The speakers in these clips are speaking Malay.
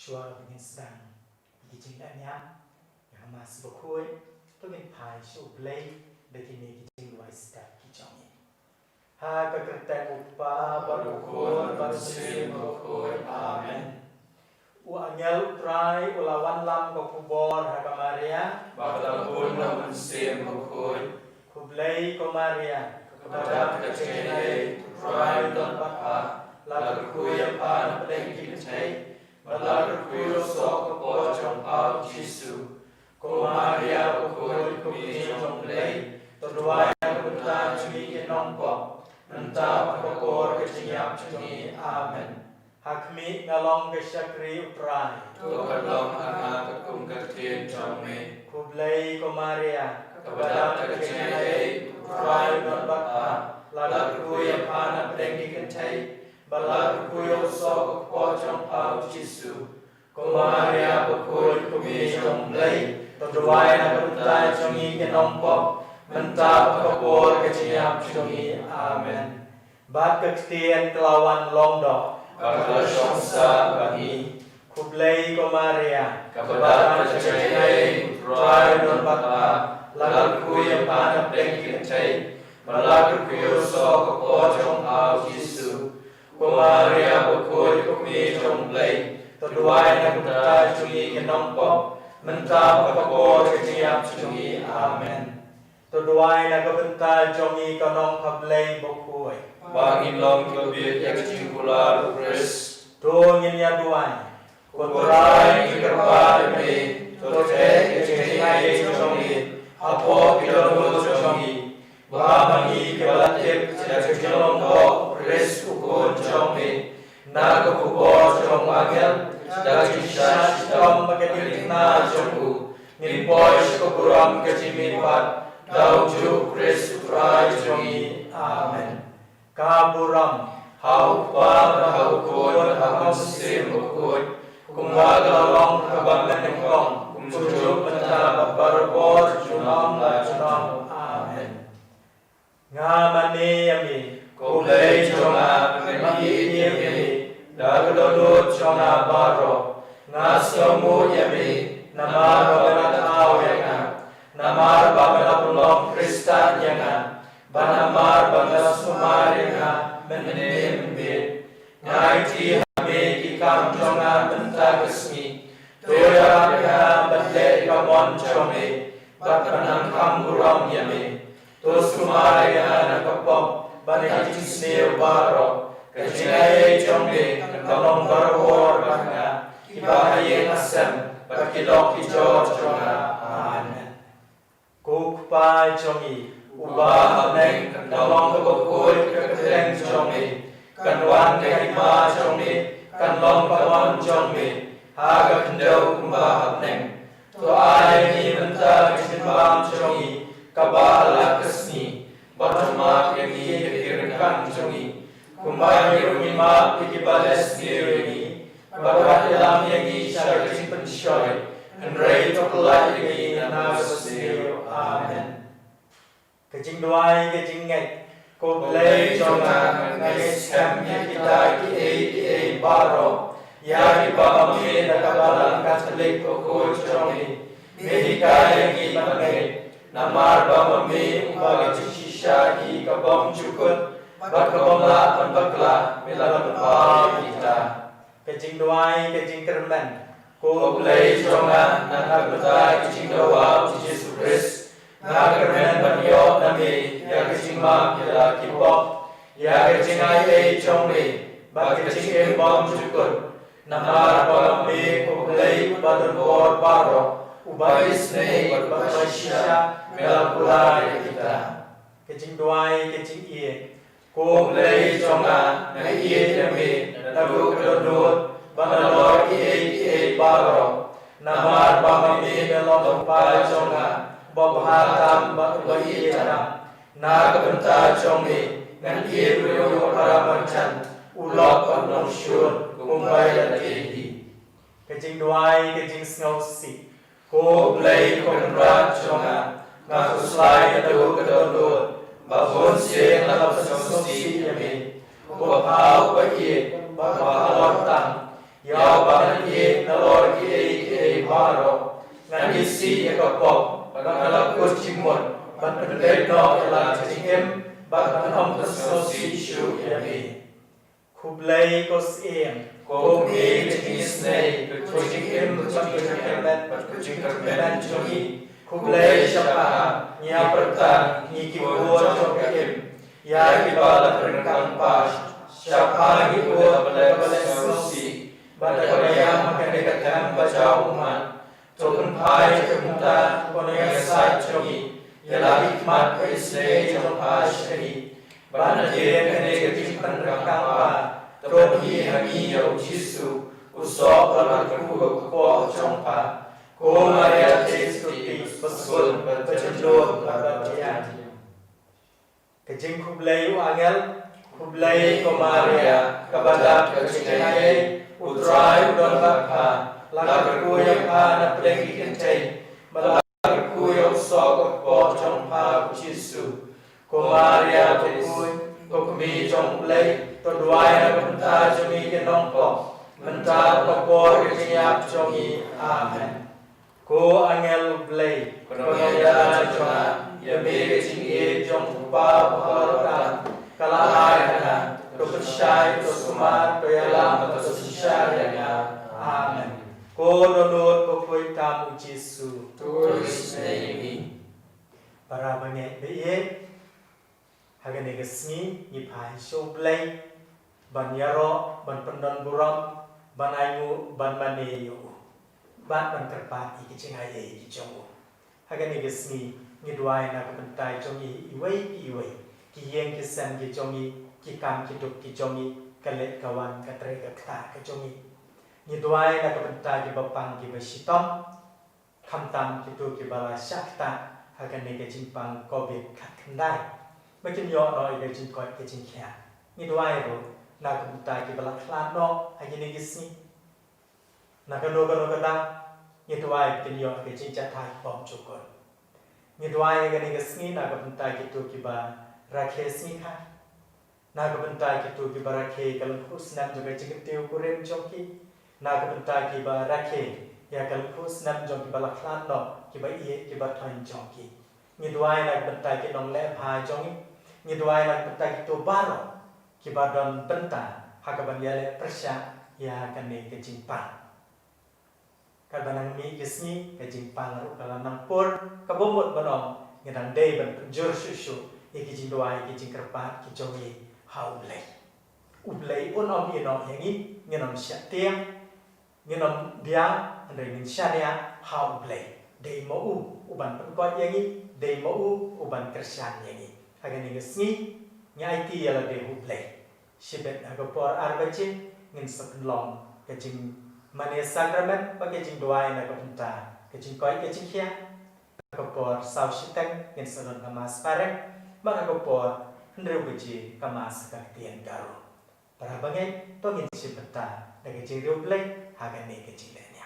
Chua begin sang, beginning at Yam, Yamas Bakhuid, Tugin Pai, Show Blade, the Guinea Wise Step, Kichami. Hakakatan Upa, Bakhuid, Basim, Bakhuid, Amen. Uangel Trai, Ulawan Lam, Bakubor, Hakamaria, Bakapun naman sim Bakhuid, Kublay, Komaria, Kapadak Kachenay, Trai don Baka, Lagakuya Pan, Blanky Tay, Malagakuyo Sok Po Chong Pao Jisu, Komaria Bakhuid Kumi Chong Lay, Todway Punta Chumi Inong Pop, Nanta Bakor Kachinyap Chumi, Amen. Hakmi Nalong Kashakri Utrai, Tukalong Hanga Kakum Katin Chong Me, Kublay, Komaria, Kapadak Kachenay, Trai don Baka, Lagakuya Pan, Blanky Tay, Balagakuyo Sok Po Chong Pao Jisu, Komaria Bakhuid Kumi Chong Lay, Todway Punta Chumi Inong Pop, Nanta Bakor Kachinyap Chumi, Amen. Bat Kaktian Kelawan Longdok, Bakla Shongsa Bahi, Kublay, Komaria, Kapadak Kachenay, Trai don Baka, Lagakuya Pan, Blanky Tay, Balagakuyo Sok Po Chong Pao Jisu, Komaria Bakhuid Kumi Chong Lay, Todway Punta Chumi Inong Pop, Nanta Bakor Kachinyap Chumi, Amen. Todway Nagabenta Jongi Kanong Kablay Bakhuid, Bangin Long Kabir Yakjikular Chris, Dongin Yaduay, Kutrai Kikarpa Me, Tote Kachenay Chongi, Apo Kilono Chongi, Bahamangi Kalatip Yakjilong Kok Chris Ukon Chongi, Nagakubor Chong Agel, Dagishash Tom Magadirina Chongu, Nimpoy Shkopuram Kachimipat, Dauju Chris Trai Chongi, Amen. Kaburam, Hau Pa Bahukun Hau Sim Bakhuid, Kumwagalong Kabangan Kong, Kumsujuk Menta Barabor Junam La Junam, Amen. Ngamane Yami, Kublay Chonga Pengi Yami, Dagadodot Chonga Baro, Nasomu Yami, Namar Bagatao Yanga, Namar Bagatapulong Kristan Yanga, Banamar Bagasumar Yanga, Menem Bid, Naiti Hame Kikam Chonga Benta Kesmi, Toya Yanga Bate Kamon Chome, Batpanang Kamburam Yami, Tosumar Yanga Nakapom, Banaki Sneo Baro, Kachinay Chome, Kalong Barwar Banga, Kibahaye Asem, Bakilok Kijor Chonga, Amen. Kukpa Chongi, ubah neng kalong ke Bakhuid ke keteng jong ni kan wan ke hima jong ni kan long kawan jong ni haga kendau kumbah neng to ai ni benta kimbam jong ni kabala kesni batama ke ni kirkan jong ni kumbah ni ma pikibales ni barat dalam yang ni syar pensyoi Henry tokelai ini nasir. Amen. Kejing doai kejing ngai ko play jonga ngai scam kita ki baro ya di bawah me nakabalan Katolik ko jongi mehika yang ki mangai namar bawah me bagi shisha ki kabom cukut bakabom la bakla melawan pa kita kejing doai kejing kerman ko play jonga nakabata kejing doa Yesus Kristus Nagarmen banyo nami ya kecima kila kipok ya kecingai jongli bagi kecing bom cukut namar balambi kublai badun bor baro ubai Sngi berpasya melakulai kita kecing doai kecing iye kublai jonga na iye nami nagu kedodot banalor iye baro namar balambi melong pai jonga Bahatam bagi jana na kebenta jongi ngan ie brio haramancan ulok konong syur kumbai dan kehi kejing doai kejing sngosi ko play konrat jonga ngaku slai kadu kedondot bahon sie ngalap sngosi yami ko pau bagi bahalor tang yau bahan ie nalor ie baro ngan isi ekopok Bagaimana kurcimon, bagaimana no ialah cacingem, bagaimana kesnosi isu yami. Kublai kosiem, komi cacing Sngi, cacingem bagaimana jongi. Kublai siapa, nia pertan, ni kibuo jokem, ya kibala perengkang pas, siapa kibuo balai snosi, bagaimana makan dekatkan baca umat. Token pai kemuta konoya sai jongi ialah hikmat Sngi jong pai Sngi bana dia kene ketimpan rangkang pa trohi hami yau Yesu usok lawan kebuka ko jong pa ko Maria Kristus pesul berjenduk babatian kejing kublai angel kublai ko Maria kabadak kejingai utrai udon bakha lagarku yang ada pelenggi kentai, lagarku yang sok ko jong pa Yesu, ko Maria tekui, ko kami jong play, to duai na benta jongi kenong ko, benta ko kenyap jongi, amen. Ko angel play, ko ya jonga, ya me kecing jong pa bahalotan, kalahai na, ko persyai to sumar to yalam to syai ya, amen. Ko nonot ko koy tamu Yesu tulis ini para banyak beye hagane gesni ni pai show play ban yaro ban pendon buram ban ayu ban maneyo ban terpat iki cengai iki jongo hagane gesni ni duai na bentai jongi iwai ki yeng ki san ki jongi ki kam ki duk ki jongi kalet kawan katre ka jongi ni doai na kabenta ki bapang ki basitom khamtam ki tu ki bala syakta hagan ne ke jimpang covid khandai makin yo no ke jin koi ke jin kya ni doai ro na kabenta ki bala khlan no hagin ne gisni na ka no kada ni doai tin yo ke jin cha thai pom chukon ni doai ga ne gisni na kabenta ki tu ki ba rakhe sni kha na kabenta ki tu ki ba rakhe kal khusnam jo ke jin tiu kurem choki na kabenta ki ba rakhe ya kal khusnam jong ki bala khlan no ki ba ie ki ba thain jong ki ni duai na kabenta ki nong le pha jong ni duai na kabenta ki to baro ki ba don benta ha ka ban ya le persya ya kan ne ke jingpang ka banang mi kisni ke jingpang ru kala nang pur ka bomot banom ngedang dei ban jur susu ki jing duai ki jing kerpat ki jong ye haublei ublei unom ino yangi ngenom syatiang ngenom dia andai min syania how play dei mo uban pen ko yangi de mau uban kersan yangi agan ni Sngi nyai ti ala de hublai shibet agapor arbacin ngin saklong kajing mane sakramen pa kajing doai na kapenta kajing koi kajing khia agapor sau shitang ngin salon kamas pareng maka agapor ndreu kaji kamas kaktian garo para bangai to ngin shibeta na kajing hublai hagan ni kajing lenya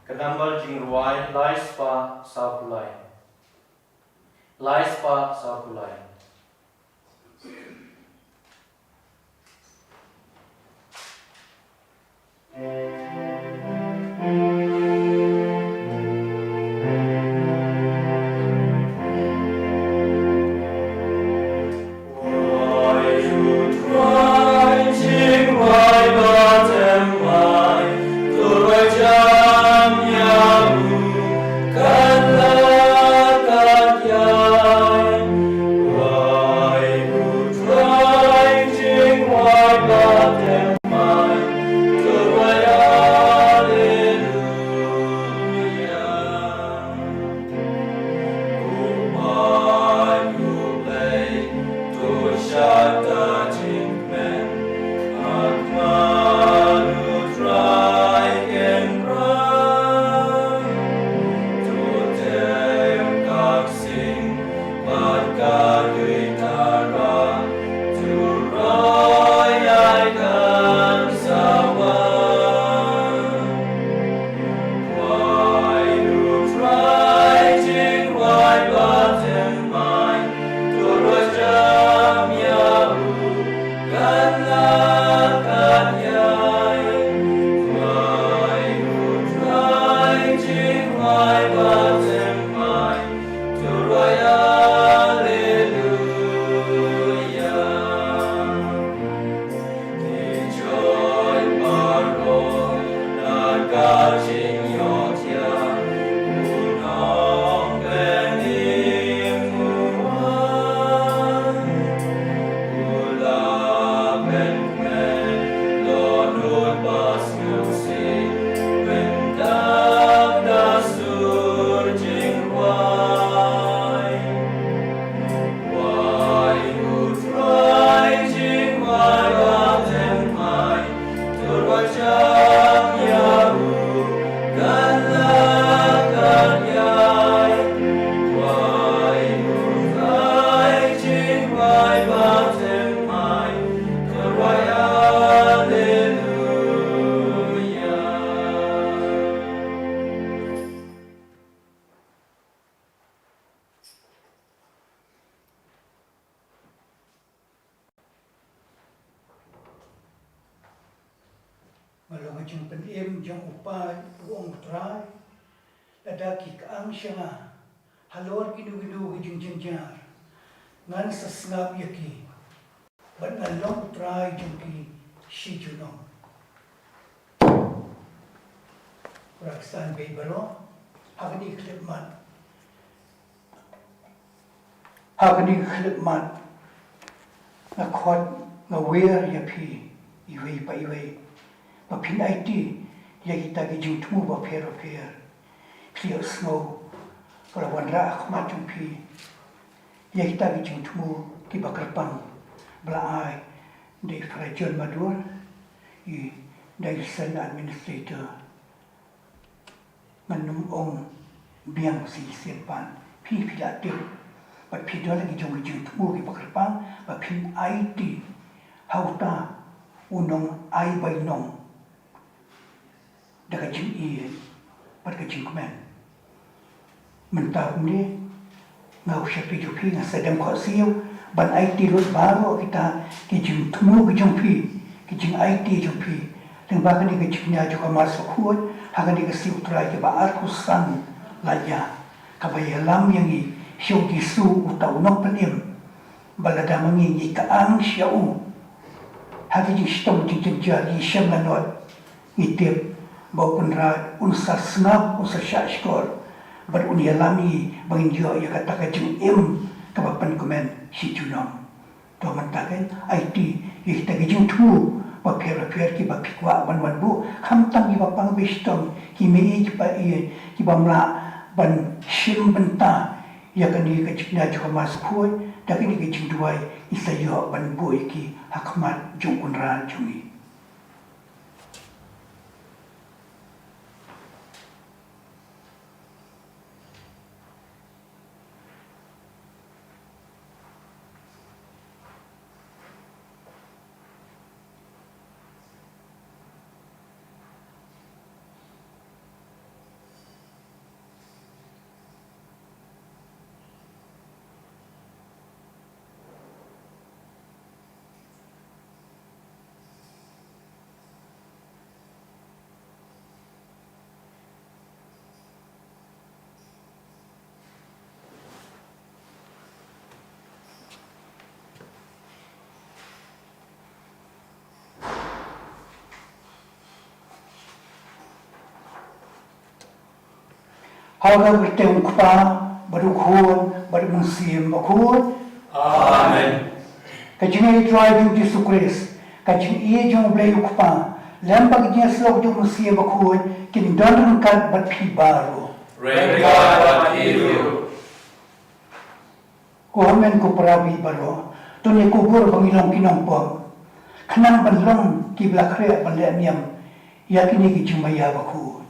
Kadambal jingruai lai spa saukulai. Lai spa saukulai. Malong jeng penim jeng upai uang Trai ada ki kaang syanga halor kidu jeng jar ngan sesngap yaki ban ngalong Trai jeng ki si junong raksan be baro hagni khidmat nakhot ngawer yapi iwei pa iwei Pin IT yang kita gijing temu bapir clear snow kalau wanra akhmat jumpi yang kita gijing temu ki bakarpang belai di kerajaan Madur i dari sen administrator nganum ong biang si simpan pi pilatir pat pi dole gijing temu ki bakarpang ba pin IT hauta unong ai bainong dekat jing i pada jing kemen mentah ni ngau syapi jupi ngah sedang kau siu ban IT rut baru kita kijing temu kijing pi kijing IT jing pi lembah ni kijingnya juga masuk kuat hagan di kesiu Trai ke ba Arphew san Lait-Ia kabaya lam yang i siu gisu utau nok penim balada mengi kaang siau hati jing stom jing jadi syam lanot itip bau penra unsa snap unsa syashkor bar unia lami bangin jo ya kata kajing kapapan komen si junam to mantaken IT ya kita gijing tu ba pera ki ba pikwa ban bu khamtang ki ba pang bistom ki mei ki ba ki ba mla ban shim benta ya kan ni kajikna jo mas khoi da ki gijing duai isayo ban bu ki hakmat jung unra jumi Haga bertemu kupa berukun bermusim bakhuid. Amen. Kajingai Trai jung Yesus Kristus kajing ia jung blei kupa lembag dia slok jung musim bakhuid kin don kan berpi baru. Regard you. Ko hamen ko perabi baru tunya kubur bangilong kinompong kanang banlong ki blakre balem yam yakini ki jumaya bakhuid.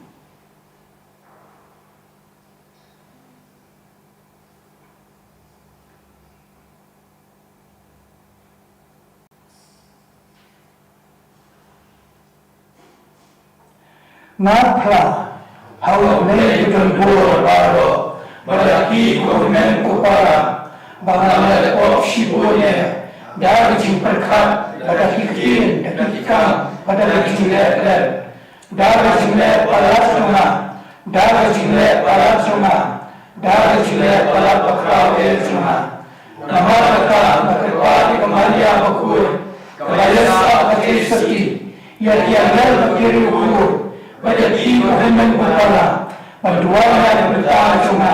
Ngapra hau nei don bor baro balaki ko men ko para bangale opsi boye dar jimperkha balaki kin dakika balaki jile dar jile palas sunga dar jile palas sunga dar jile palas bakrawe sunga namaka makrwati kamalia bakhuid kalayasa akhisati ya mel bakiri ukur Bagi Muhammad Bukala, Bantuan bertahan cuma,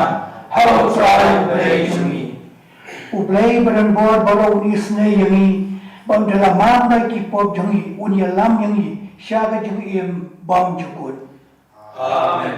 harus selalu berjumi. Ublay berenbor balau ni Sngi yangi, bang dalam mana kipop jangi, unia lam yangi, syaga jangi im bang jukut. Amen.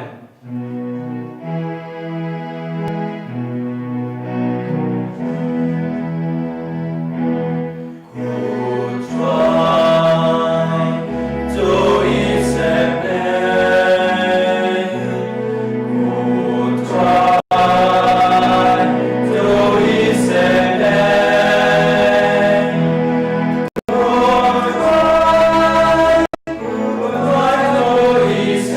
Is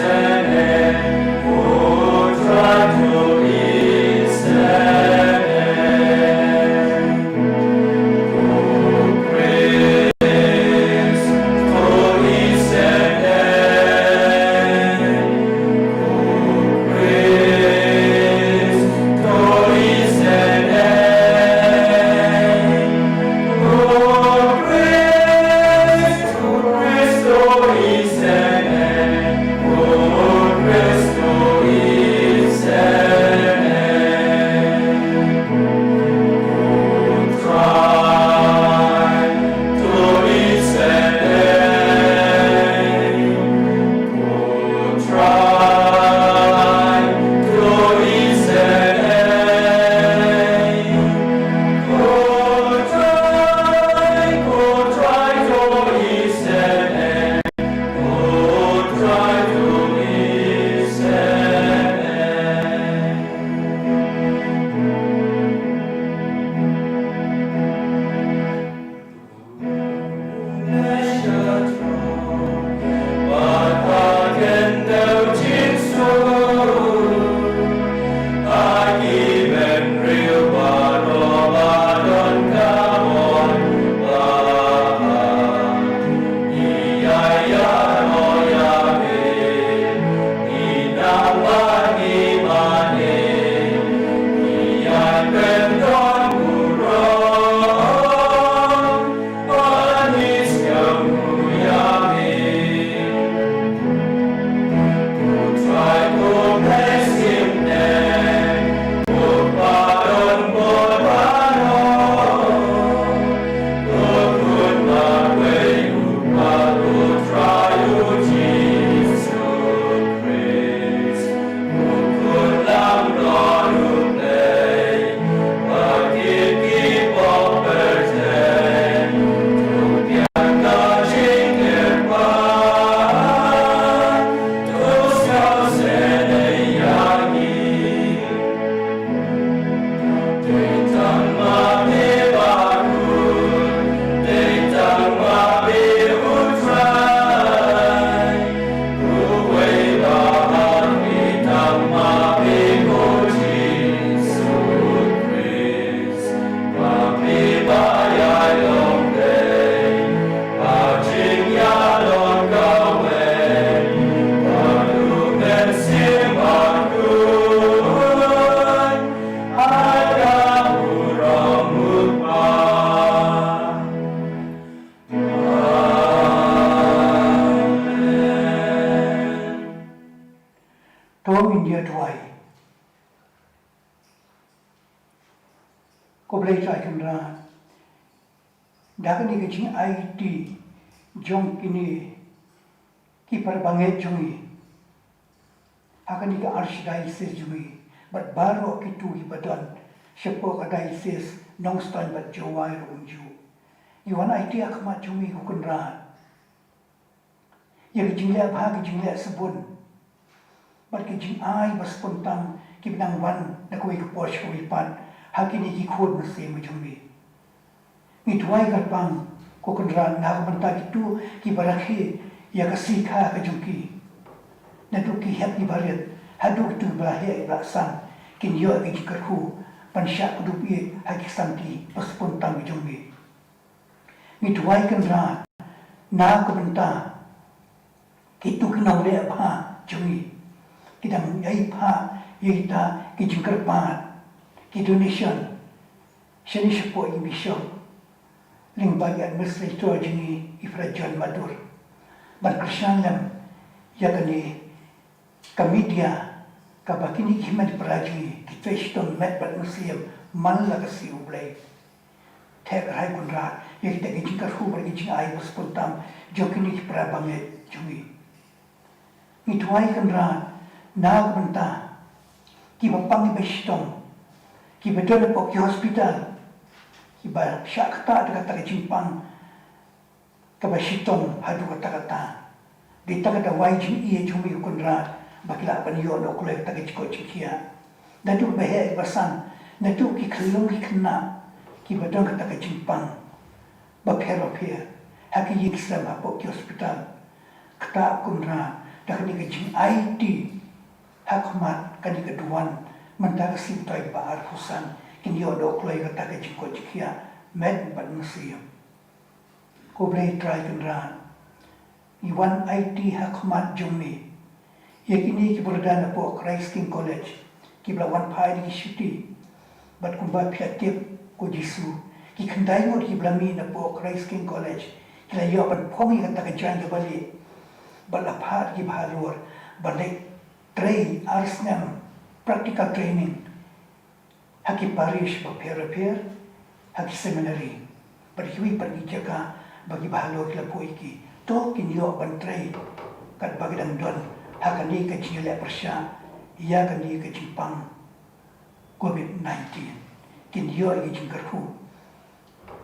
Tom India Trai. Ko Lait-Ia kan ra. Dakan ni kecing IT jong kini kipar banget jungi. Akan ni ke archdiocese jungi. But baru kitu ibadan sepo ka diocese nong stan bat jawai unju. Iwan IT akmat jungi ko kan ra. Ya kecing le bah kecing le sebun. Bat kecing ai bas pontang kibnang wan na ko ikpos ko ipan. Hakini ki khod mesti mujumbi. Ituai karpang ko kendra na banta itu ki barakhi ya kasika ka jungki. Na tu ki hep ni baret haduk tu bahe ibaksan kin yo ki jikarhu pansya kudupi haki santi paspontang jumbi. Ituai kendra na ko banta kitu kinong le ba jumi. Kidang yai pa yita ki jingkarpan Indonesia, sini sepo imisyo, lingbai administrator jini ifrajan madur, berkesan lam, ya kani kamedia, kabakini kiman peraji, kita istom met bat museum, malah kasi ublay, tek rai kunra, ya kita gijingkar hu bergijing air spontan, jokini perabanget jumi. Ituai kunra, nag benta, kibapang ibestom. Ki betul po ki hospital ki ba syakta dekat tak jimpang ka ba sitong hadu kata di tak ada wajib ia jumi kunra bakila panio no kule tak jiko cikia dadu behe basan dadu ki kelung ki kena ki betul kata jimpang ba phero phia haki yiksam po ki hospital kata kunra dak ni ki jing IT hakmat kan di keduan mentara simpai ba Arphew kini yodo klai kata ke jiko jikia med ban museum ko blai trai kendra iwan IT hakmat jumni yakini ki berdana po Christ King College ki blawan pai di city bat kumba piatip ko jisu ki kendai ngod ki blami na po Christ King College ki la yo ban pongi kata ke jan bali bala phat ki bhalor balai Trai Arphew practical training haki parish repair haki seminary berhiwi pergi jaga bagi bahalo kila poiki to kinyo bantrai kat bagi dan don hakani ke jile persya ia kani ke Jepang COVID-19 kinyo i jingkarhu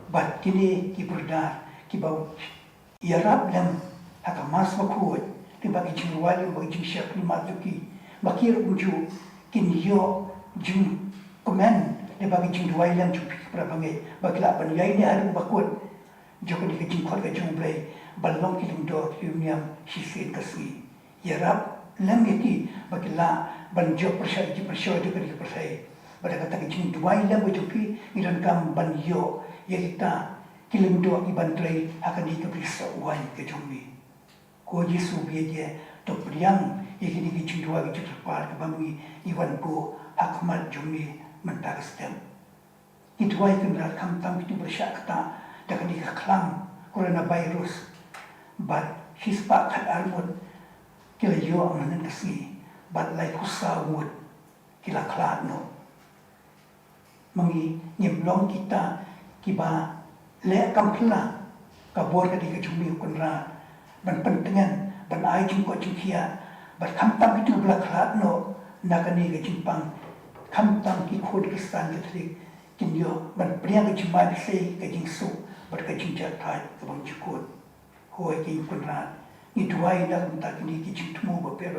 bat kini ki berdar ki bau ia rap lam haka mas Bakhuid di bagi jingwali bagi jingsyak ni mazuki bakir unju kinyo jing komen le bagi jing duai lam chu pik pra bangai bakila ban yai ni alu bakut joko di jing khot ka jung blai balong kiling do yumiam shisin kasi yarap lam yaki bakila ban jo persai ji persai de kari persai pada kata jing duai lam chu pi iran kam ban yo yita kiling do ki ban trai akan di keprisa uai ke jungmi ko jisu biye to priang yakini ki jingdua ki terpar ke bangui iwan po hakmat jumi mentar stem itu ai kendra kam tam itu bersakta dak ni klang coronavirus but his pak khat armut kila yo amanan kasi but like usawut kila klat no mangi nyemlong kita kiba le kampla kabor ka di ka jumi kunra ban pentengan ban ai jing ko jingkia bat kamtam itu belakrat no nakani ke Jepang kamtam ki khod ke stan ke tri kinyo ban priya ke jima se ke jingsu bat ke jinja thai ke bang jikot hoi ke kunra ni tuai da ta kini ki jingtmu ba per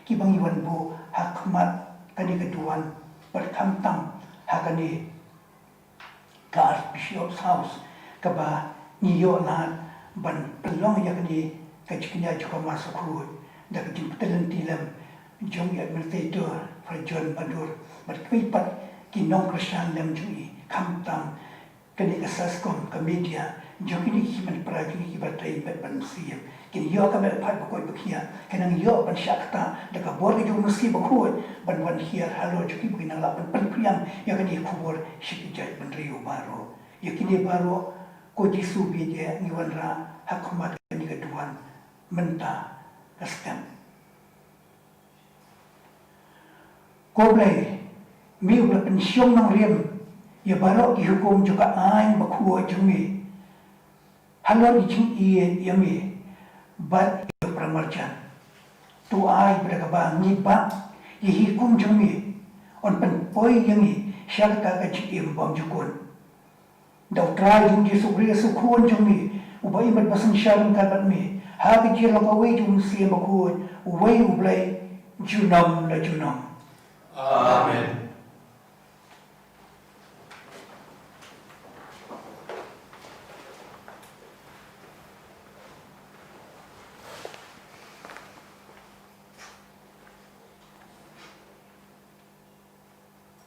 ki bang iwan bo hakmat kani ke tuan bat kamtam hakani ka Archbishop's house ka ba ni yo na ban pelong ya kani ke jikinya joko masuk dak jing talenti lam jong administrator frajon badur berkipat kinong kesan lam jui kamtam kini kesaskom ke media jong ini himan peragi ki batai bat ban musim kini yo ka mel pat bakoi bakia kenang yo ban syakta dak bor ke jong musim bakoi ban wan hiar halo juki bugina la ban priam ya kini kubur sikijai ban rio baro ya kini baro ko jisu biye ngiwan ra hakmat kini keduan menta Askan. Kau boleh miu la pensiong nang riam ya barok ki hukum juga ain Bakhuid jumi halor ki jing iye yami bat ya pramarjan tu ai berkaba ni ba ye hukum jumi on pen poi yami syalka ka jim bom jukun dau trai jing ji sukri sukhun jumi ubai mat basan syaran ka bat mi ha ki ji la away jum si Bakhuid uway ublay junam la junam. Amen.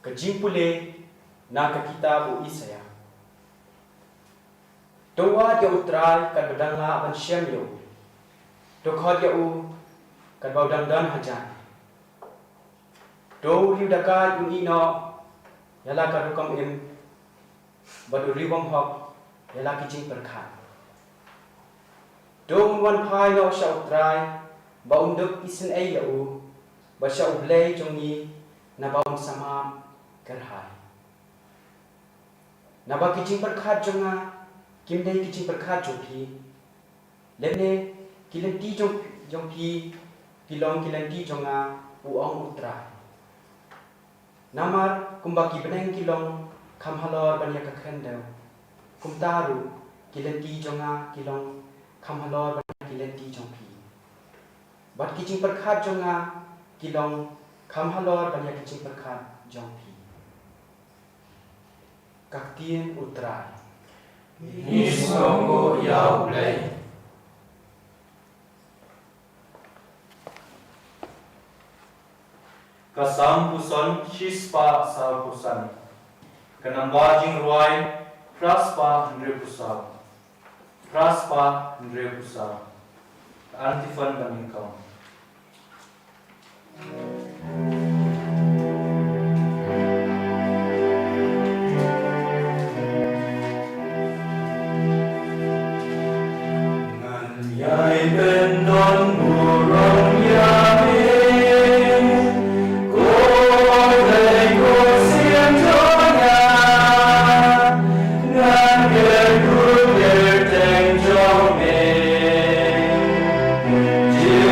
Kejimpule na kita bu isaya. Doa dia utrai kan bedang la ban syam yo. Dokha dia u kan bau dang dan hajan. Do riu dakat ung ino yala ka rukam im badu riwam hok yala kijing perkhan. Do wan phai no sha utrai ba unduk isen ai ya u ba sha ublei jongi na ba sama kerhai. Na ba kijing perkhat jonga kimdei kijing perkhat jopi lemne kilenti jongpi kilong kilenti jonga uong utrai. Namar kumbaki beneng kilong kamhalor banya kakhendau kumtaru kilenti jonga kilong kamhalor banya kilenti jongpi bat kijing perkhat jonga kilong kamhalor banya kijing perkhat jongpi kaktien utrai Nisongo yau play. Kasampusan Shispa Salpusan Kanambajing Ruai Praspa Ndrepusa Praspa Ndrepusa Antifan Damingkau Nganyai benon burung yami Jiu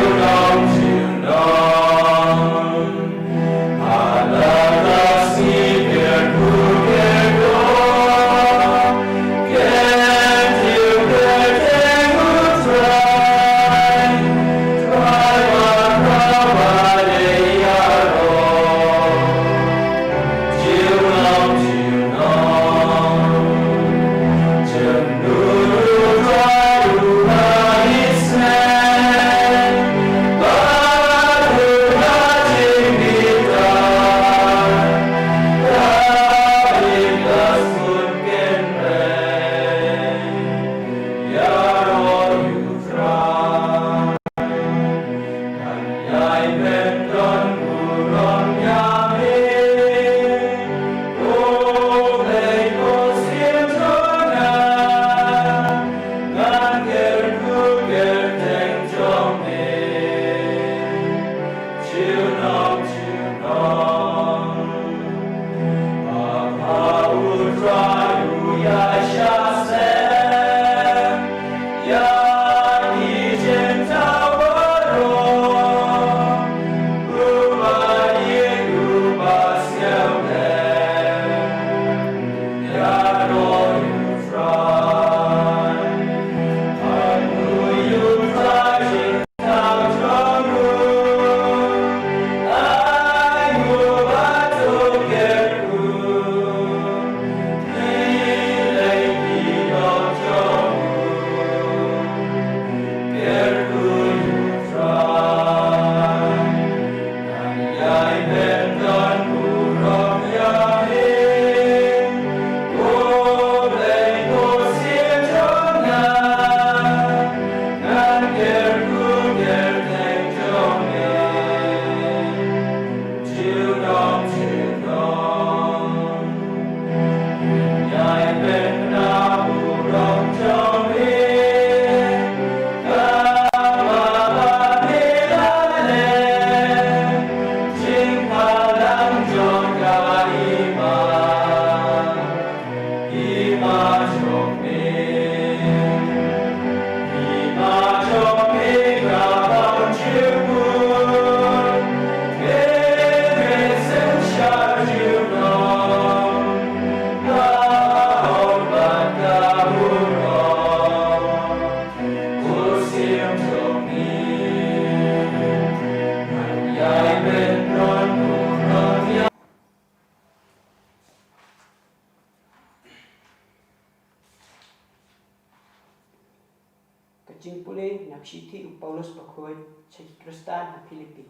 pulih nak siti Paulus Bakhuid cek Kristan ha Filipi.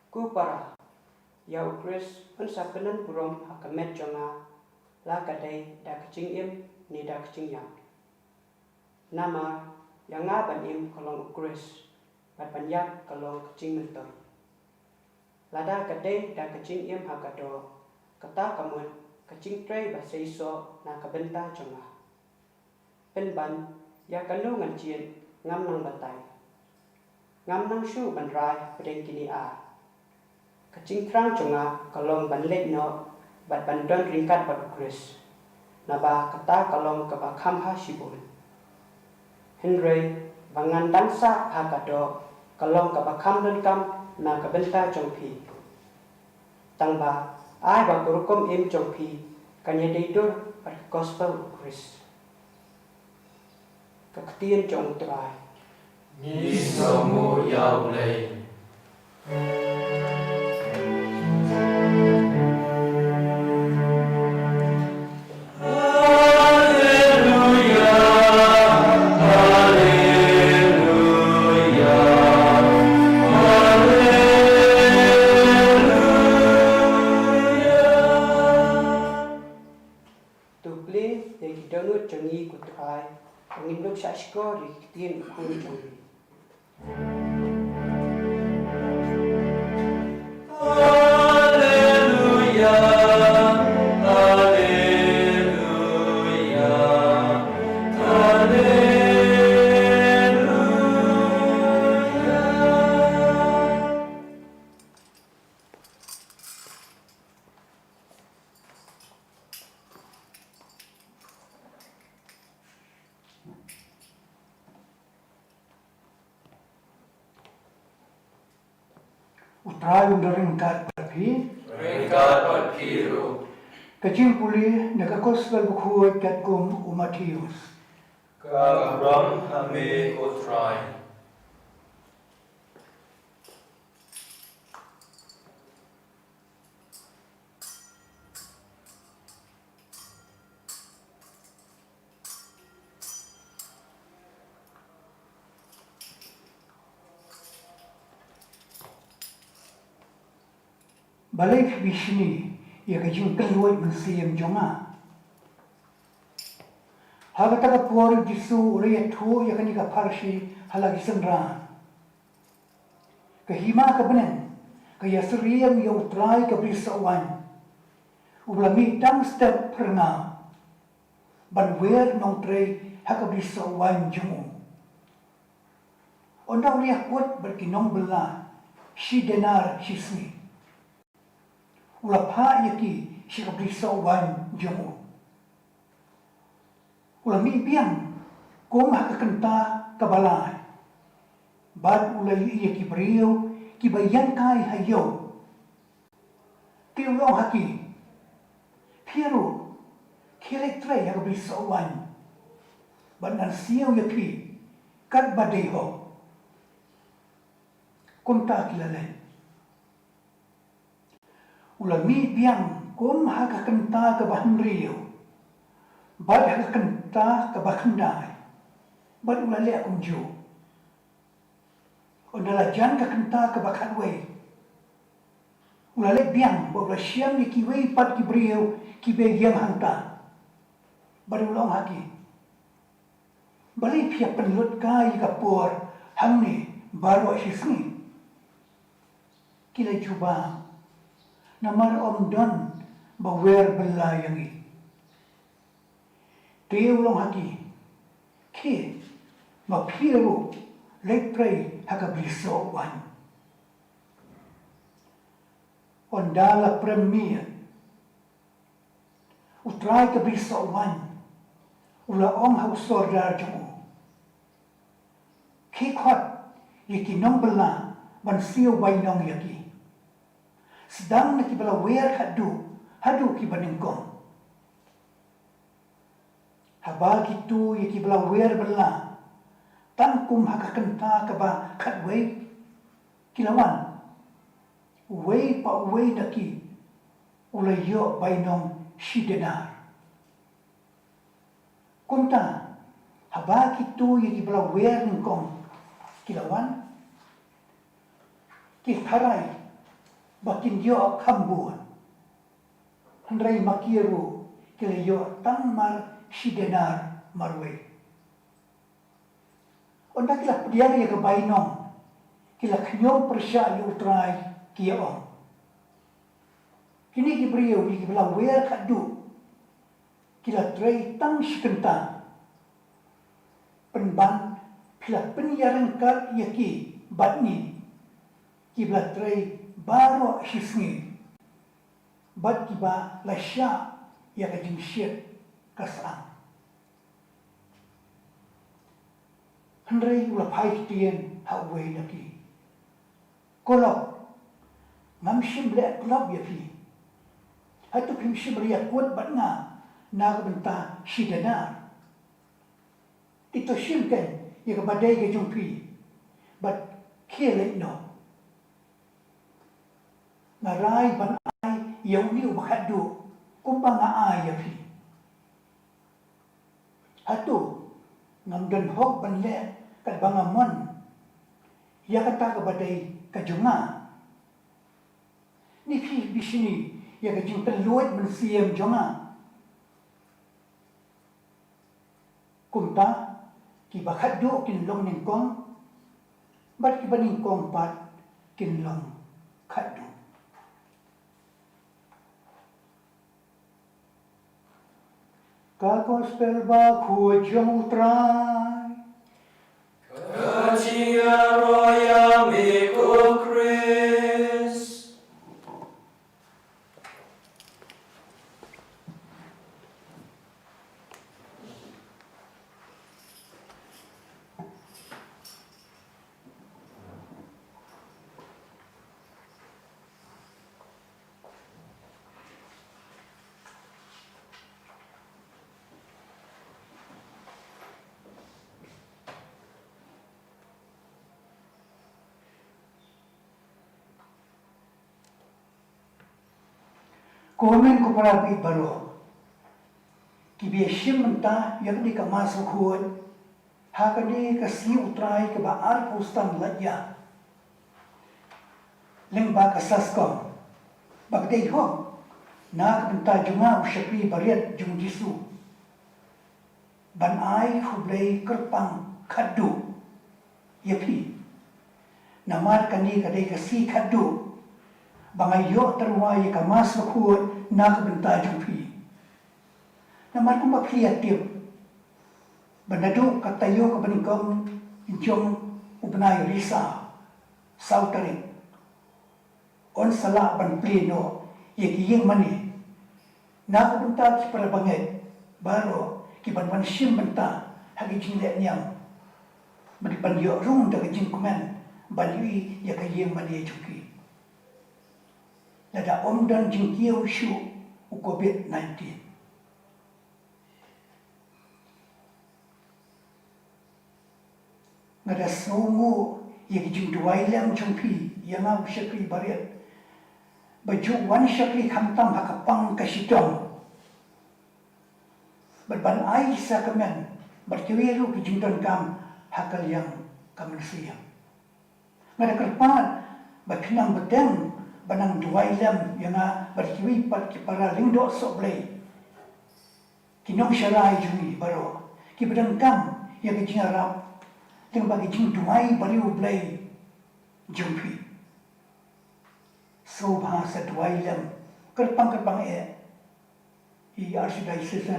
Ku para ya Ukris pensapenan burom hakamet jonga la kadai da kecing im ni da kecing yang. Nama yang ngaban im kolong Ukris bat banyak kolong kecing mentor. Lada kadai da kecing im hakado kata kamun kecing Trai bahasa iso na kabenta jonga. Penban ya kanu ngancien ngam nang batai. Ngam nang shu ban rai pedeng kini a. Kecing trang jonga kalong ban lek no bat bandon ringkat bat Ukris. Naba kata kalong kabakam ha shibun. Henry bangan dansa hakado kalong kabakam dan kam na kabenta jongpi. Tangba ai ba kurukom im jongpi kanya deidur bat gospel Ukris. Keketian jong Trai. Ni somu yau lei. Tupli yang didownload jongi ku Trai. Penginduk syasko di ketian kun jongi. Trai under ringkat Arphew. Ringkat Arphew. Kecil pulih nak gospel Bakhuid kat kum Matius. Kabram hame ko Trai. Balik bisni ia kecil keluar mensiam jonga. Haga taka puar jisu ria tu ia kini kaparsi halagi sendran. Kehima kebenen kaya seriam ia utrai kebrisawan. Ulami dang step pernah banwer nong Trai haka brisawan jemu. Ondang lihat kuat berkinong belah si denar si sni. Ula pa yaki si kabrisawan jemu. Ula mi biang kung hakakanta kabalay. Bad ula yaki beriyo kibayan kay hayo. Tiulong haki. Pero kilay Trai hakabrisawan. Bad nan siyaw yaki kat badeho. Kunta kilalay. Ulami biang kum hakakanta kabahan riyo. Bad hakakanta kabakandai. Bad ulali akong jo. Ondalajan kakanta kabakadway. Ulali biang babla siyam ni kiway pat kibriyo kibegyang hanta. Bad ulong haki. Bali pia penlut ka ikapur hangni baru asisni. Kilay juba. Namar omdon bawer belayangi. Tiulong haki. Ki mapiru Lait-Ia hakabrisawan. Ondala premier. Utrai kabrisawan. Ula om hausor darjung. Ki khot yaki nong bela bansiyo bainong yaki. Sedang nak kibala wer hadu kibanengkong. Habal gitu ya kibala wer bela, tangkum hakakenta kaba katway, kilawan, way pa way daki, ulayo bainong si denar. Kunta, haba kitu yang kibla wer ningkong kilawan ki Trai bakin yo kambuan handrai makiru kilayo tang mar sidenar marwe onda kila pediang ya kebainong kila knyom persya yu Trai kiong kini kibriyo kibla wer kadu kila Trai tang sikentang penban pila penyaran kar yaki batni kibla Trai baro Sngi bat kiba lasya ya kajing syet kasang hendrai ula pai tien hawai laki kolok ngam shim le klop ya fi hatu pim shim ria kuat bat nga na benta shidana ito shim kan ya ka badai ke jumpi bat kile no ngarai ban ai yang ni ubahadu kumpang ai ya fi hatu ngam dan hok ban le kat bangamon ya kata ke badai kajunga ni fi bisini ya kajing teluat mensiam jonga kumta ki bakhadu kin long ningkong bat ki baningkong pat kin long khadu ka gospel Bakhuid jong Trai Kajia roya miko Chris. komen ko para bi baro ki bi shim menta yakni ka masu khoi ha ka ni ka si Trai ka ba Arphew stan Lait-Ia leng ba ka saskom bagdei ho na ka menta junga ushapri bariat jung jisu ban ai khublei kerpang khadu yapi namar kani ka dei ka si khadu bangai yo terwai ka mas khoi na ka benta jumpi namar kumba kreatif banadu ka tayo ka baningkom injong ubnai risa sautari on sala ban pleno yeki mani na ka benta ki para bangai baro ki ban shim benta hagi jingle nyam bani ban yo rung da jing kuman ban yui ya ka mani juki lada omdan jingkiau shu COVID-19. Ngada songo yang jing duai lam jumpi yang au syakri bariat baju wan syakri khamtam hakapang kasitong berban ai sakamen berkewiru ki jingdon kam hakal yang kamansiam ngada kerpan baknang bedeng banang duai lam yang berkiwi pat ki para lingdo sok blai kinong syarai jumi baro ki bedang kam yang ki arab teng bagi jing duai bariu blai jumpi so bahasa duai lam kerpang i archdiocese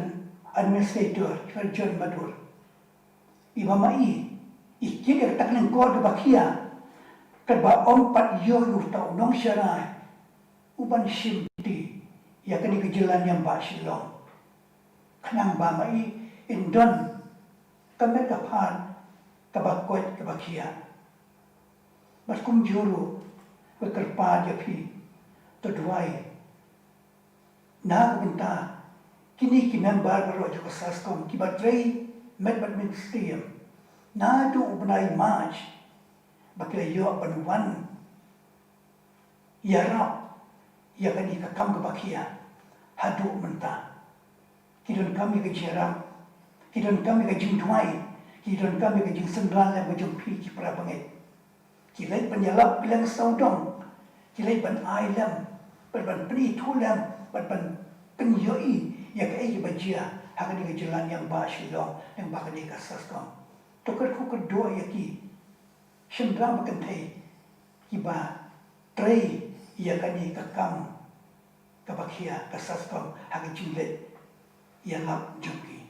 administrator John Madur imamai ikir taklen kod bakia kerba ompat yo tau nong syarai uban simti ya kani kejalan yang pak silong kenang bamai indon kamet kapan kabakot kabakia bas kum juru bekerpa dia pi terduai na benta kini member baro jo saskom kibatrai medbat ministerium na tu ubnai march bakla yo banwan ya rap ya kani ka kam ka bakia hadu menta kidon kami ke jeram Hidon kami ka jing Trai, hidon kami ka jing sendran yang macam pi ki para banget. Kilai penyalap bilang saudong, kilai ban ai lam, ban peni tu lam, ban penyoi ya ka ai bajia, hak ni ka jalan yang ba shilong, yang ba ka ni ka sastong. Tokar ku kedua ya ki, sendran makan thai, ki ba Trai ya ka ni ka kam, ka bakhia ka sastong, hak jinglet ya lap jumpi.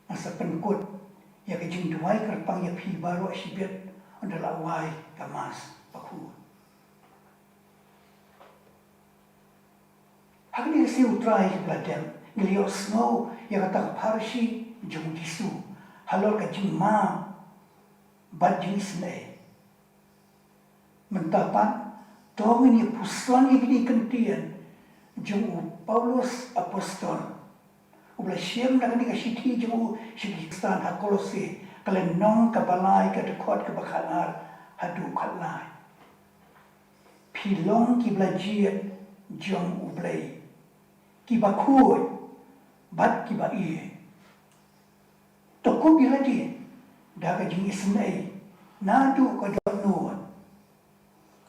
Masa penkut, ya kejing duai kerpang ya pi baru asibet adalah wai kamas Bakhuid. Hak ni siu Trai beladem, ngeliok snow ya kata parsi jung disu, halor kejing ma bad jing Sngi. Mentapan tong ini pusan ini kentian jung Paulus apostol. Ubla siam nak ni kasi ti jemu Sikistan hakolose kalen nong kabalai ka dekot ka bakalar hadu khalai pilong ki blajiet jong ublai ki Bakhuid bat ki ba ie toko bila di da ka jing Sngi nadu ka don nuat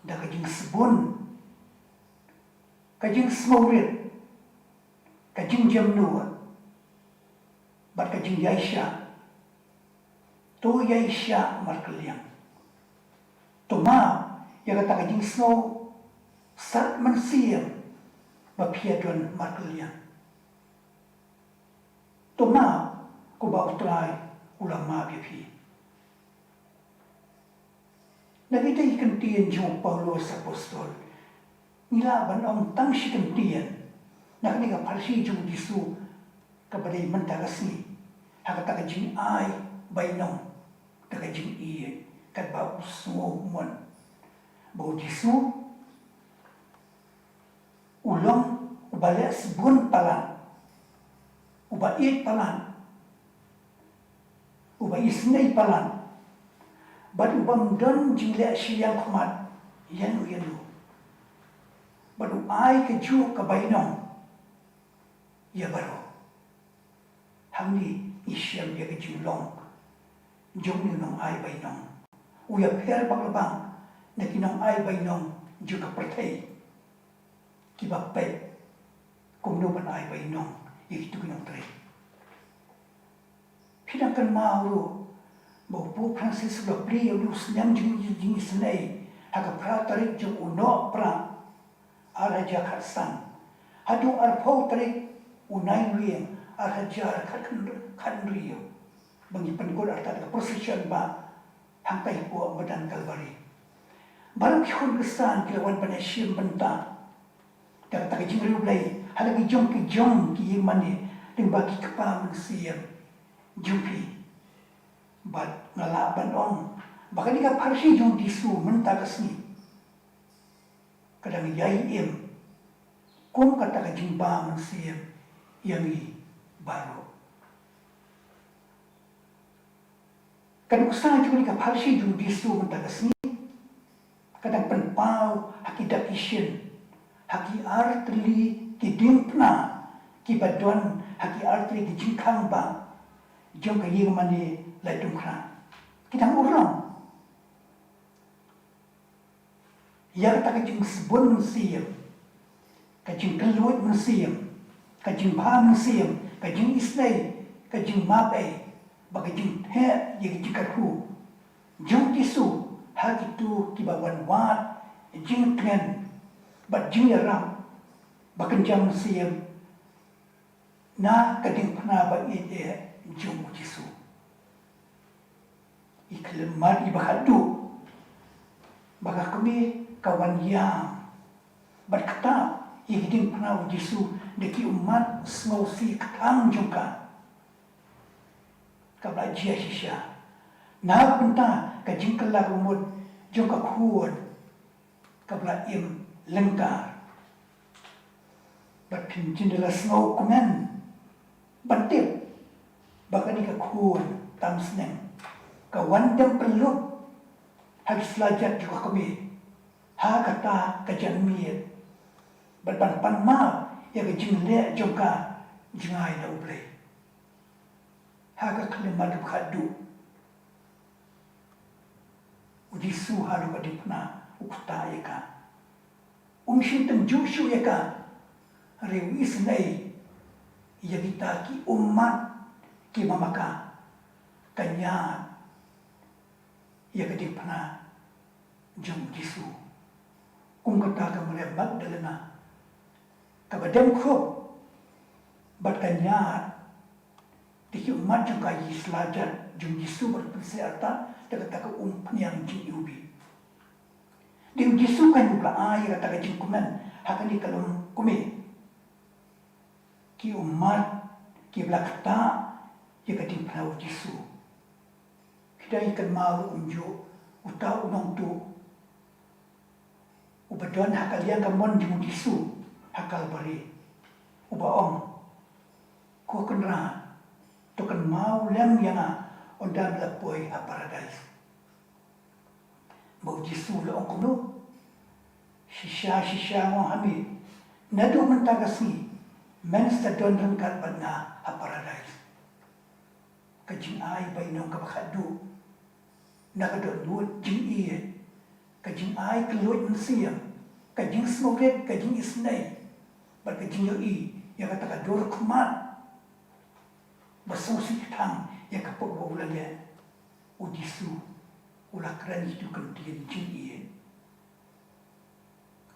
da ka jing sebun ka jing smaurit ka jing jam nuat bat ka jing Yaisha tu Yaisha markeliang tu ma ya kata ka jing snow sat mansiam ba piadon markeliang tu ma ku ba Trai ulama pi nabi dai kentian jong Paulus apostol nila ban ong tang si kentian nak ni ka parsi jong disu kepada mentagasni hak tak jing ai bainong tak jing ie kat bau semua mon bau disu ulong ubalik sebun palan ubait palan ubai Sngi palan bad ubang don jingle siang khmat yanu badu ai ke ju ke bainong ya baru hamni isyam dia ke julong jong ni nong ai bainong uya per baglabang na kinong ai bainong juga pertai kiba pe kung no ban ai bainong itu kinong Trai pinangkan mauro bau pu Francis lo pri lu senyam jing Sngi haka pra tarik jong uno pra araja khatsan hadu Arphew tarik unai wieng arhajar kan rio bagi penkut arta procession ba hangkai po badan kalvari baru khun kesan kilawan panasiam benta tak tak jing rio blai halagi jong ki mane ding bagi kepa mensiam jumpi bat ngala ban on bahkan dia parsi jong disu mentagasni kadang yai em kum kata ka jimba mensiam yang baru. Kan usaha juga ni kapalsi jung disu mentagasni. Kadang penpau haki dakisyen, haki artri kidimpna, kibadon haki artri kijingkang ba, jong kayeng mani laidungkra. Kita orang. Ya kata kajing sebun mensiam, kajing keluat mensiam, kajing bah mensiam, kajing Sngi, kajing mapai, bagajing he yang jikaku, jong tisu, hak itu kibawan wat, jing tren, bat jing yaram, bakenjang siam, na kading pernah ba jong tisu, iklemat ibahadu, baga kami kawan yang berkata, ikding pernah tisu, deki umat semausi ketang jongka. Kabla jia shisha. Na benta kajing kelak umut jongka kuon. Kabla im lengkar. Bat jendela semau komen. Bantip. Baka ni ka kuon tam seneng. Kawan dem perlu. Hagi selajat juga kami. Ha kata kajan miet. Bat pan ma ya ke jing le jongka jingai na uble ha ka khle madu khadu uji su halu ka dipna ukta ya ka shin tan jushu ya ka rewi isnai ya kita ki ummat ki mamaka kanya ya ke dipna jom jisu kum kata ka male magdalena ka badem kho bat kanya ti umat jong ka yislajar jom jisu berpersiata daga taka panyang jing ubi dim jisu kan juga ai kata ka jing kumen hakani kalum kumi ki umat ki blakta ya ka dim plau jisu kita ikan mau unjuk utau unong tu ubadon hakal yang kamon jing jisu hakal bari uba om ko kenra to kan mau lem yang onda melapoi a paradise mau jisu le ong kuno shisha mo hami nadu mentagasi men stadon rengkat badna a paradise kajing ai bainong ka bakhadu nakadon duot jing iye kajing ai keluit nsiam kajing smoket kajing isnai bar kajing yo i ya kata ka dor kumat basong sikitang ya kapag wawala niya udisu ulakran itu kentian jing iye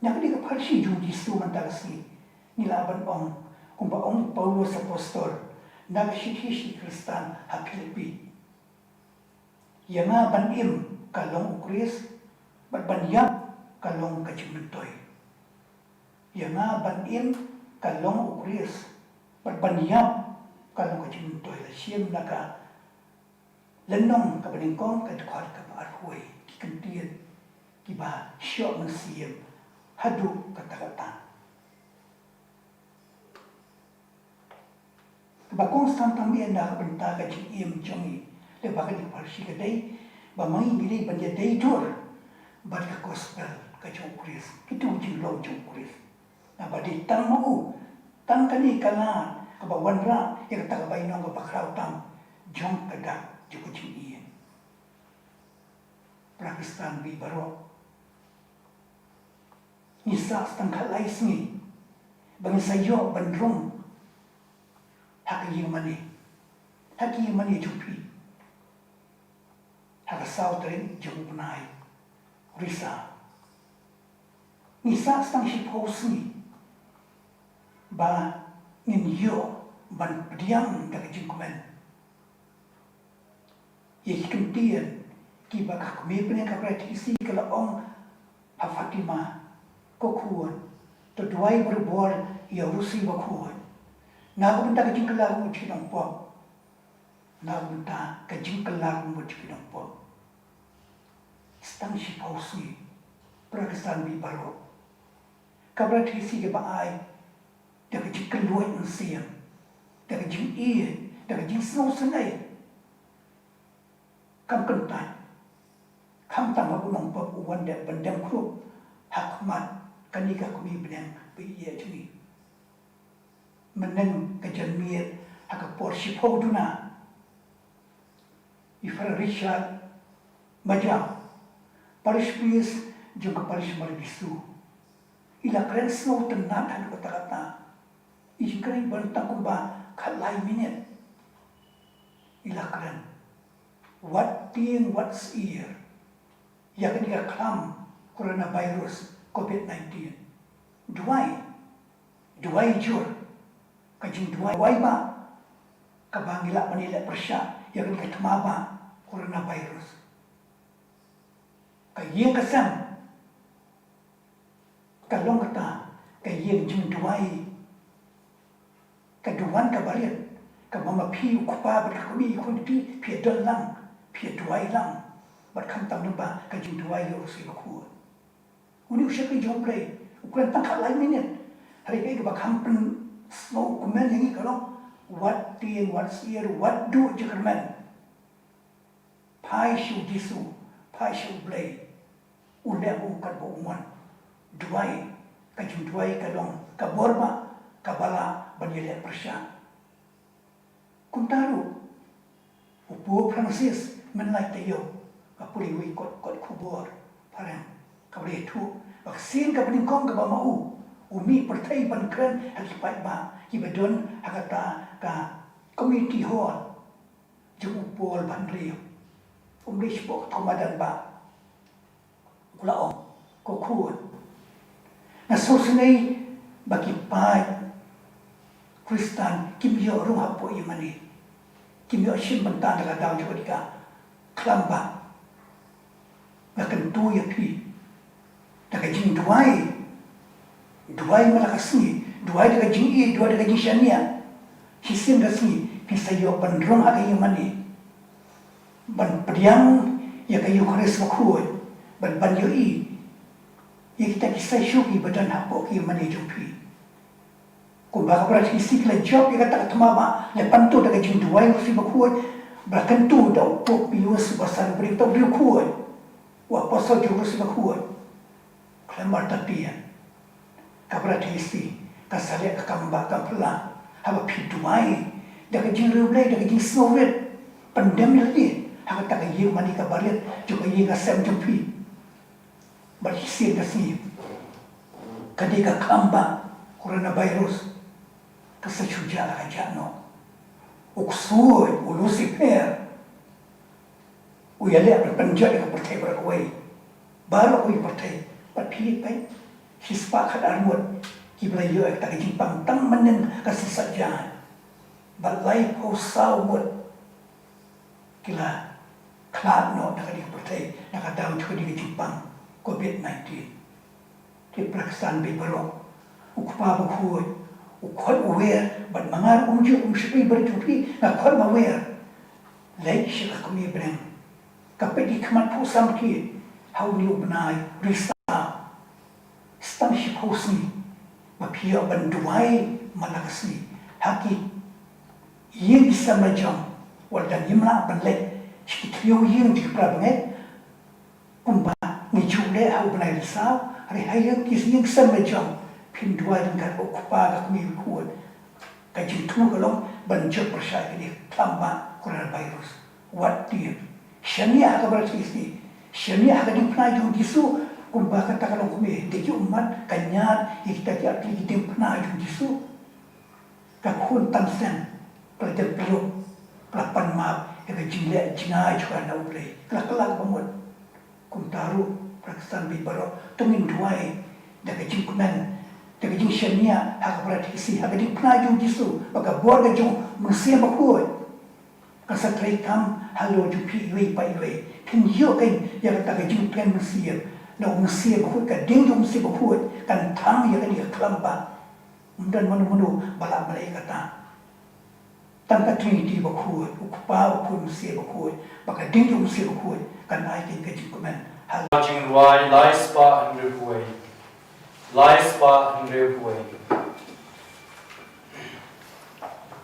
nakadi ka parsi jung disu mantalasi nilaban ong kumba ong Paulus apostol nagashitishi kristan hapilipi yama banim kalong ukris banyak kalong kajimentoy yama banim kalong ukris banyak kalau kau cinta lah siam naga lenong ke beningkong ke dekat ke Arphew kikentian kiba syok mensiam hadu kata-kata bakong santang dia nak benta ke jim jongi le bagai di parsi ke dai ba mai bili banja dai dur bad ke gospel ke jongkris kitu jilo jongkris na badi tang mau tang kani kala kaba wanra ya kata kaba inong kaba krautang jong kada juku jing iye Pakistan bi baro nisa stang kalai sngi bangsa yo bandrung haki mani jupi haka sautrin jong punai risa nisa stang shipo sngi ba ngin yo ban pediam daga jingkumen ye kentian ki ba ka me pene ka praktisi kala ong ha Fatima ko kuon to duai berbol ya rusi ba kuon na ko benta ka jingkala mo chinong po na benta ka jingkala mo chinong po stang shi pausi Pakistan bi baro ka praktisi ke ba ai daga jingkal luai nsiam daga jing iye daga jing snow senai kam kentai kam tang ba unong pa uwan de bandam kru hakmat kanika kumi benang bi ye jui menen kajanmiet haka porsi poduna ifara Richard majam parish please juga parish maribisu ila keren snow tenat han kata-kata ikring bantang kumba kalai minute ila keren what's ear ya ketika klam coronavirus COVID-19 duai jur kajing duai ba kabangila manila persya ya ketika temaba coronavirus kaya kasam kalong kata kaya jing duai kaduan kabarian kabama piu kupa berkami kunti pia dolang pia duai lang berkam tam neba kajing duai yo si baku uni usha ke jombre ukuran tangkap lain minit hari ke bakam pen snow kumen yang kalau what thing what's here what do jekerman pai shu disu pai shu blay udah bukan bohongan duai kajing duai kalong kaborba kabala banyak persya. Kum tahu, upu Francis Lait-Ia kapuli wi kot kubur parang kabali tu vaksin kapaling kong kabamau umi pertai bankren hakipai ba ibadon hakata ka community hall jung upol bandrio umrish po thomadan ba kulaong kokun na sosunay bakipai Kristan kimyo rung hapo imani kimyo shim banta daga daw jodika klamba ngakan tu ya pi daga jing duai malakasni duai daga jing i duai daga jing shania hisim rasni pisayo bandrong aga imani ban priang ya kayu kores bakhuid ban banyo i ya kita kisah syuki badan hapo ki imani jumpi kumbaga berat hisik la job ya kata tamama ya pantu daga jing duai si bakhuid bahkan tu dah upuk bius basar berita dia kuat, wah pasal juga sebab kuat, kelemar tapian, kabrat hisi, kasarya kekambak kampelang, haba piduai, dah kejing reblay, dah kejing snowret, pandem lagi, haba tak kejing mani kabariat, juga kejing kasem jumpi, berhisi kasih, kadika kambak, coronavirus, kesejuja aja no. Uksui, Lucifer, uyalek berpenjat dengan partai berakui, baru ui partai, tapi pai, hispa kadarmut, kiblayo ek tak jimpang tang menen kasih saja, balai pausau mut, kila kelak no nak di partai, nak tahu juga di jimpang COVID-19, di pelaksanaan beberapa, ukpa Bakhuid. Ukot aware, but mangar umju umshipi berjupi, na kot aware. Lait shika kumi breng. Kapit di kamat pusam ki, how liu benai, risa. Stam shipusni, mapia banduai malakasni. Haki, yin bisa majam, waldan yimla banlet, shikitliu yin di prabanget. Kumba, ngijule how benai risa, hari hayang kis yin bisa majam. Pinduai dengan okupa kami kuat, kaji tu kalau banjir percaya ini tambah coronavirus. What dia? Syania kabar sisi, syania ada di penaju disu, kumba kata kalau kami deki umat kanyat, kita tiap kita penaju disu, kakun tamsen, pelajar peluk, pelapan map, yang jilek jingai juga nak boleh, kelak bangun, kumtaru, praksan bibaro, tungin duai, dah kaji kunan. Tapi jing syania hak beratisi hak di penaju jisu maka buat jung manusia Bakhuid kasa Trai kam halo jupi iwe pa iwe pin yo kan ya kata jing plan manusia na manusia Bakhuid ka ding jung manusia Bakhuid kan tang ya kan dia kelamba dan manu balak balai kata tangka Trinity Bakhuid ukpa pun manusia Bakhuid maka ding jung manusia Bakhuid kan ai kin ka jing komen hal jing ruai lai spa and rebuai lai spa and rebuai